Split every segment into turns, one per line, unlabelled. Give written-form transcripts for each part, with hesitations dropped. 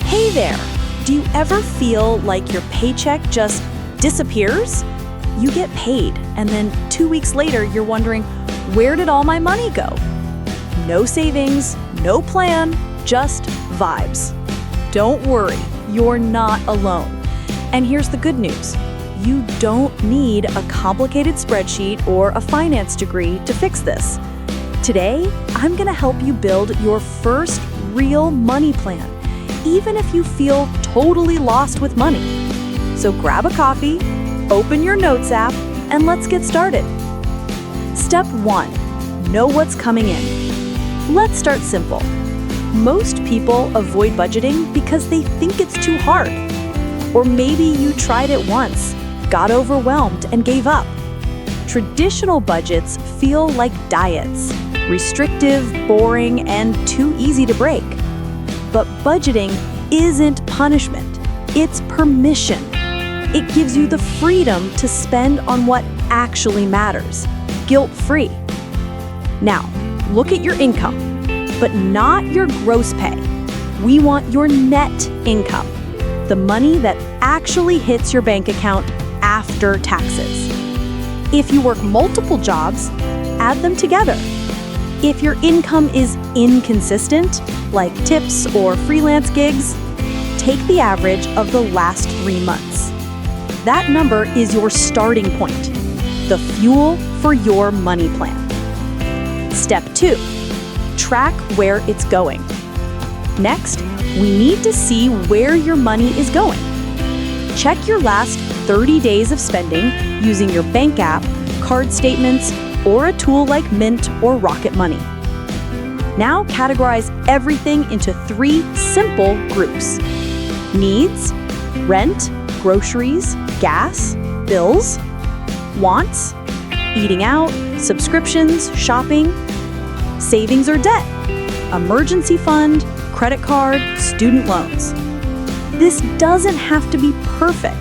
Hey there! Do you ever feel like your paycheck just disappears? You get paid, and then 2 weeks later, you're wondering, where did all my money go? No savings, no plan, just vibes. Don't worry, you're not alone. And here's the good news. You don't need a complicated spreadsheet or a finance degree to fix this. Today, I'm going to help you build your first real money plan, even if you feel totally lost with money. So grab a coffee, open your notes app, and let's get started. Step 1, know what's coming in. Let's start simple. Most people avoid budgeting because they think it's too hard. Or maybe you tried it once, got overwhelmed, and gave up. Traditional budgets feel like diets, restrictive, boring, and too easy to break. But budgeting isn't punishment, it's permission. It gives you the freedom to spend on what actually matters, guilt-free. Now, look at your income, but not your gross pay. We want your net income, the money that actually hits your bank account after taxes. If you work multiple jobs, add them together. If your income is inconsistent, like tips or freelance gigs, take the average of the last 3 months. That number is your starting point, the fuel for your money plan. Step 2, track where it's going. Next, we need to see where your money is going. Check your last 30 days of spending using your bank app, card statements, or a tool like Mint or Rocket Money. Now categorize everything into 3 simple groups: needs, rent, groceries, gas, bills; wants, eating out, subscriptions, shopping; savings or debt, emergency fund, credit card, student loans. This doesn't have to be perfect.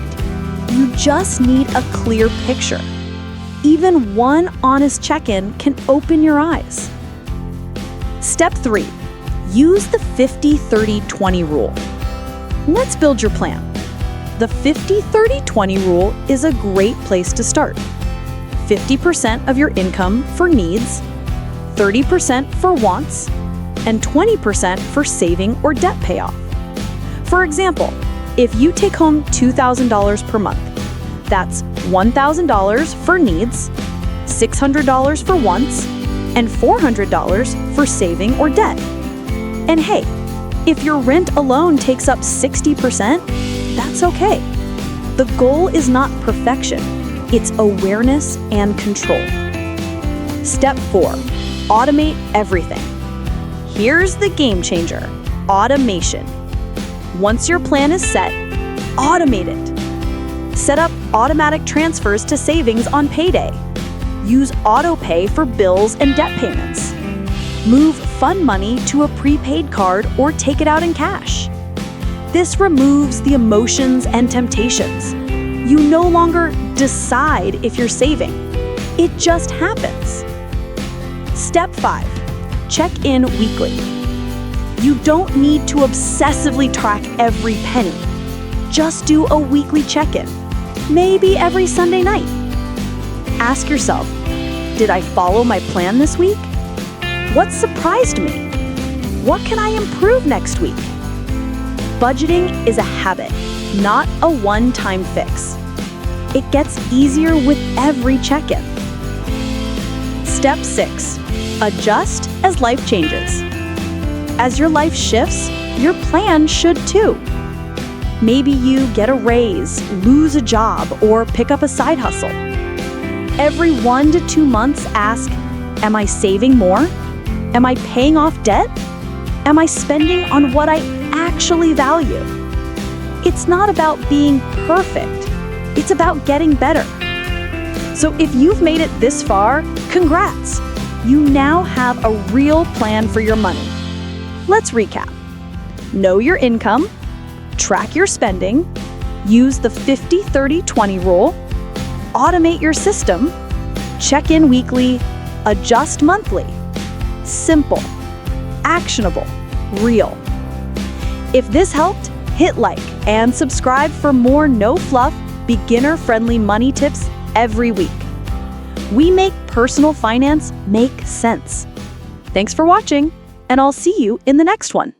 You just need a clear picture. Even one honest check-in can open your eyes. Step 3, use the 50-30-20 rule. Let's build your plan. The 50-30-20 rule is a great place to start. 50% of your income for needs, 30% for wants, and 20% for saving or debt payoff. For example, if you take home $2,000 per month, that's $1,000 for needs, $600 for wants, and $400 for saving or debt. And hey, if your rent alone takes up 60%, that's okay. The goal is not perfection, it's awareness and control. Step 4, automate everything. Here's the game changer, automation. Once your plan is set, automate it. Set up automatic transfers to savings on payday. Use autopay for bills and debt payments. Move fun money to a prepaid card or take it out in cash. This removes the emotions and temptations. You no longer decide if you're saving. It just happens. Step 5, check in weekly. You don't need to obsessively track every penny. Just do a weekly check-in, maybe every Sunday night. Ask yourself, did I follow my plan this week? What surprised me? What can I improve next week? Budgeting is a habit, not a one-time fix. It gets easier with every check-in. Step 6, adjust as life changes. As your life shifts, your plan should too. Maybe you get a raise, lose a job, or pick up a side hustle. Every 1 to 2 months, ask, am I saving more? Am I paying off debt? Am I spending on what I actually value? It's not about being perfect. It's about getting better. So if you've made it this far, congrats. You now have a real plan for your money. Let's recap. Know your income, track your spending, use the 50-30-20 rule, automate your system, check in weekly, adjust monthly. Simple, actionable, real. If this helped, Hit like and subscribe for more no-fluff, beginner-friendly money tips every week. We make personal finance make sense. Thanks for watching, and I'll see you in the next one.